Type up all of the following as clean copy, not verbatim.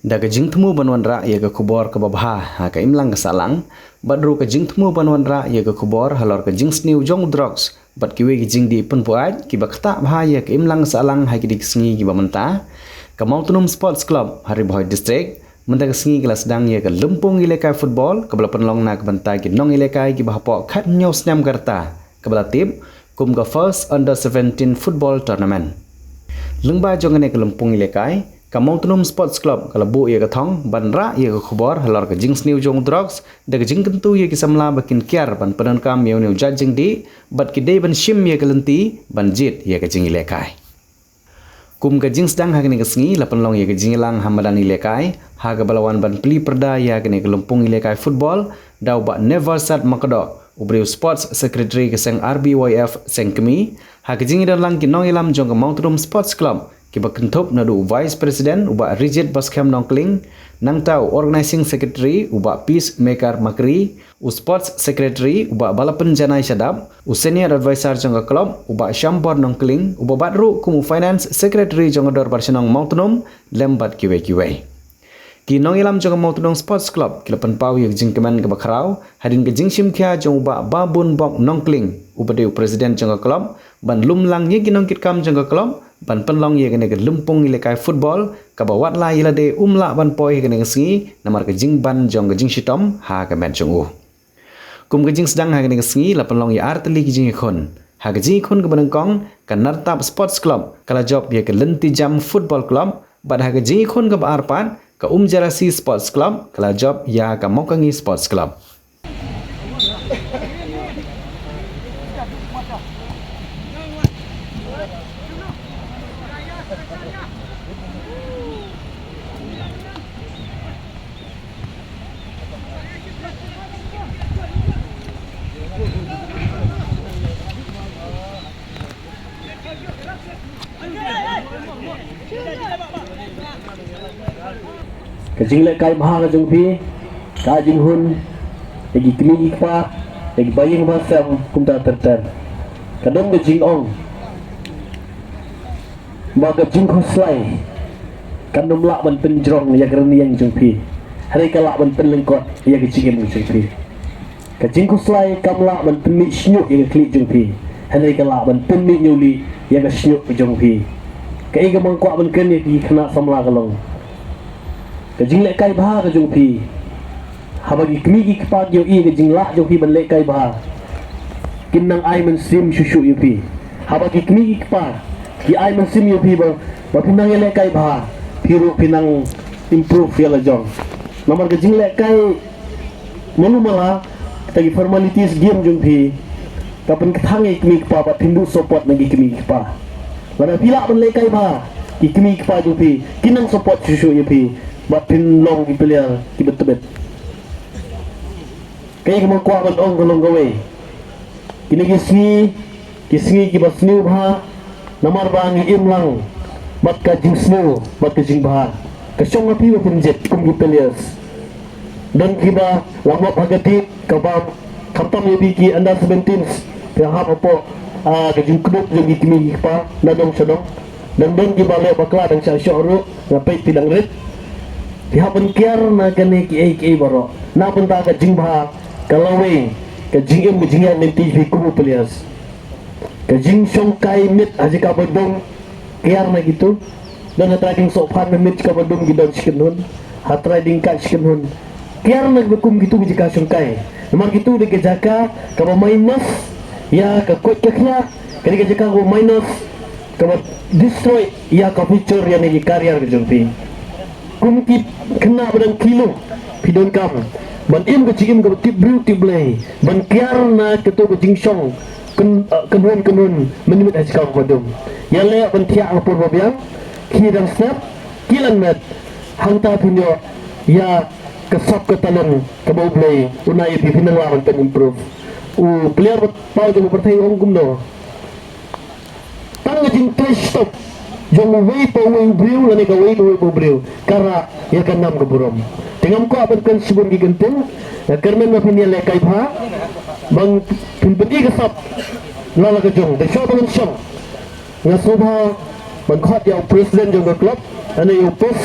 Daga jingtmu banwanra yaga kubor ke babha ha ka imlang ka salang badru ka jingtmu banwanra yaga kubor halor ka jingsniu jong drugs bat kiwe ki jingdi pun puaj ki bakta bha ya ka imlang salang ha ki diksngi ki bamanta ka Mountain Sports Club hari Bohai District mendaga sngi kelas dang ya ka Lumpung ilekai football ka bala penlong na ka bantai ki nong ilekai ki bahpo khat nyos nyam karta ka bala tim kum ka first under 17 football tournament lengba jongane ka Lumpung ilekai ka Mountain Sports Club kala bu ya ka thong banra ya ka khobor halor ka jings new jong drugs daga jingkentu ya ki samla bakin kiar ban padan kam ya new judging di bat ki dei ban shim ya ka lenti ban jit ya ka jing ilekai kum ka jings dang hagni ka sngi la panlong ya ka jingilang hamadan ilekai ha ka balawan ban pli perda ya ka ne ka Lumpung ilekai football daw ba never sat makado Ubriu Sports Secretary ke seng RBYF seng kemi ha ka jingidan lang ki nong ilam jong ka Mountain Sports Club kiba kentup nadu Vice President uba Rigid Baskham Nongkling nang tau Organizing Secretary uba Peacemaker Makri Sports Secretary uba Balapan Janai Shadab Senior Advisor jangka Club uba Shambor Nongkling uba Badru kumu Finance Secretary jangka Dor Barsenong Mountain lembat kiwe ki nong ilam jangka Mountain Sports Club kilapan pau yak jingkeman ke bakrau hadin ke jingshim kya jang uba Babun Bok Nongkling uba Dew President jangka Club ban lumlang ye ginong kitkam jangka Club ban penlong ye kene ke Lumpung ilekai football ka bawat la ila de umla ban poi kene ngi namar ke jing ban jong ke jing shitom ha ka men jong u kum ke jing sedang ha kene ngi la penlong ye arteli ki jing khon ha ke jing khon ke banangkong ka Nartap Sports Club kala job ye ke Lenti Jam Football Club ban ha ke jing khon ke arpan ka Jarasi Sports Club kala job ya ka Mokangi Sports Club Kajing le kai bahang jong pi kajing hun lagi kini ikpa lagi baying basam kumta terter kadang kajing ong baga jing khoslai kadang lak ban penjrong ya kerani yang jong pi hari kalak ban penlengkot ya kajing jong pi kajing khoslai kam lak ban penmi snyuk ya klik jong pi hari kalak ban penmi nyuli ya snyuk jong pi kai ga mangkwak ban ken ya kena samla kalong kajing lek kai bah ka jong pi ha bagi kmi ki kpak yo i kajing lak jong pi ban lek kai bah kinang ai men sim shushu yo pi ha bagi kmi ki kpak ki ai men sim yo pi ba pinang lek kai bah piru pinang improve ya la jong nomor kajing lek kai melu mala tagi formalities game jong pi kapan kethang ai kmi kpak ba tindu support nagi kmi kpak lana pila ban lek kai bah ki kmi kpak jong pi kinang support shushu yo pi buat pinlong di player di bet-bet kaya kemang kuat ban ong golong gawe kini kisngi ki bas new bha namar bang imlang bat ka jing snow bat ka jing bha ka syong api wa pinjet kum di players dan kiba lama pagati ka ba khatam ye biki under 17 pe ha apo ka jing kuduk jing kimi pa nadong sadong dan kiba le bakla dang sa syoro ngapai tidang red pihak penkiar na kene ki baro na punta ka jingba kalawe ka jingem jingan nanti fi kubu pelias ka jing songkai mit aja ka bodong kiar na gitu dan tracking sopan mit ka bodong gidon sikenun hat riding ka sikenun kiar na bekum gitu jika songkai nomor gitu de jaka ka minus ya ka kot kaknya kali jaka go minus ka destroy ya ka future ya ni karya ke jumpi kumki kena badang kilo pidon kam ban im ke cigim ke tip brew tip blay ban kiar na ketu ke jingsong kenun menimit hasikal kodom ya le ban tiak ngapur babiang kidang snap kilan met hangta pinyo ya kesap ke talon ke bau blay unai pipinang lawan pen improve player pau jeng pertai ong gumno tang jing trash stop jong wei po wei briu lani ka wei po briu kara ya kan nam keburom tengam ko apan kan subun gigentin karmen ma pinia le kai pha bang pinpeti kasap lala ka jong de shot on shot nga subha bang khot ya president jong klub ane yo post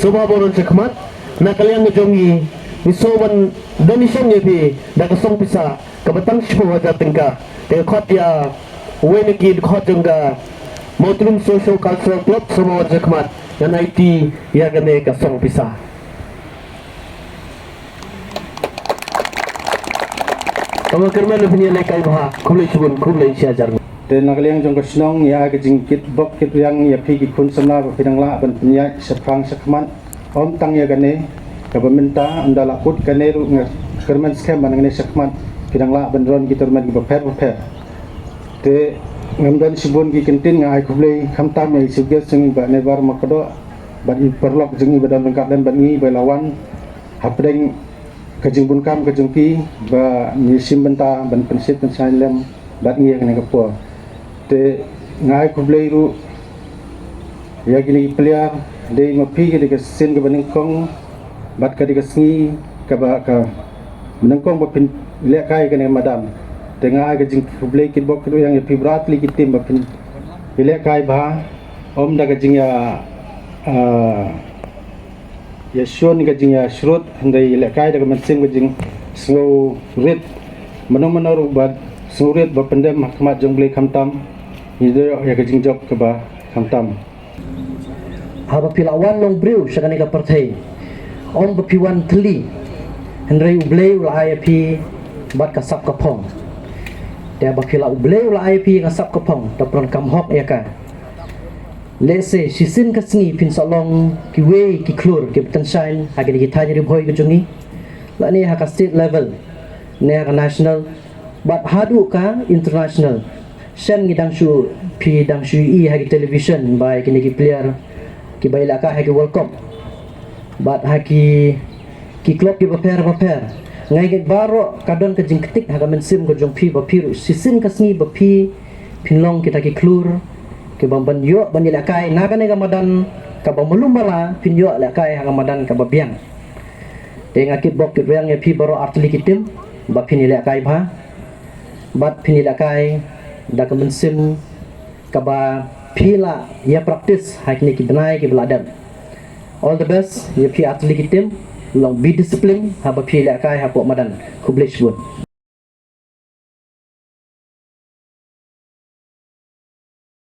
Soba boron sekmat na kalian ngejongi misoban donation ye bi da kasong pisa kabatang sipo wajah tengka te khot ya wen ki khot jengga Motlum Social Cultural Club soba wajah sekmat dan IT ya gane kasong pisa. Kamu kerana punya lekai bah, kumlei cubun, kumlei siajar. Dan nakaliang jong kesnong ya ke jingkit bok kit yang ya pi kun semla pinang la ban punya seprang sekman om tang ya gane ke pemerintah anda lakut gane ru kerman scam banang ne sekman pinang la ban ron kita rumah di beper te ngamdan sibun ki kentin ngai kublei khamtam ya suges jeng ba ne bar makodo ban perlok jeng badan lengkap dan ban ngi lawan hapdeng kajing bunkam kajing pi ba nisim benta ban pensit pensailem bat ngi kena kapo te ngai kublei ru ya gini peliar de mapi ke sin ke banengkong bat ka de sngi ka ba ka banengkong ba pin le kai kena madam te ngai kajing kublei kit bok yang pi brat li kitim ba pin le kai ba om da kajing ya shon kajing ya shrut ndai le kai da mensim kajing slow rit manor bat surit ba pendem mahkamat jonglei khamtam hido ya kajing jok ke ba khamtam haba pilawan long briu sakane ka partai om ba piwan tli henrei ublei ula IP bat ka sap ka phong te ba pila ublei ula IP ka sap ka phong ta pron kam hok ya ka lese sisin ka sngi pin salong ki we ki klur ki potential hagani ki thani ri bhoi ka jungi la ne ha ka state level ne ka national but hadu ka international shen gi dangshu pi dangshu I hagi television by kini ki player ki baila ka hagi world cup but hagi ki club ki baper ngai ge baro kadon ka jingketik haga mensim ko jong pi ba piru sisin ka sngi ba pi pinlong kita ki klur ki bamban yo banila kai naga ne ga madan ka ba mulum bala pin yo la kai haga madan ka ba biang te ngakit bok ki yang pi baro artli kitim ba pinila kai ba bat pinila kai da ka mensim ka ba pila ya praktis hakni ki benai ki beladan all the best ya pi atli kitim long be discipline ha ba pila kai ha pok madan kublish bun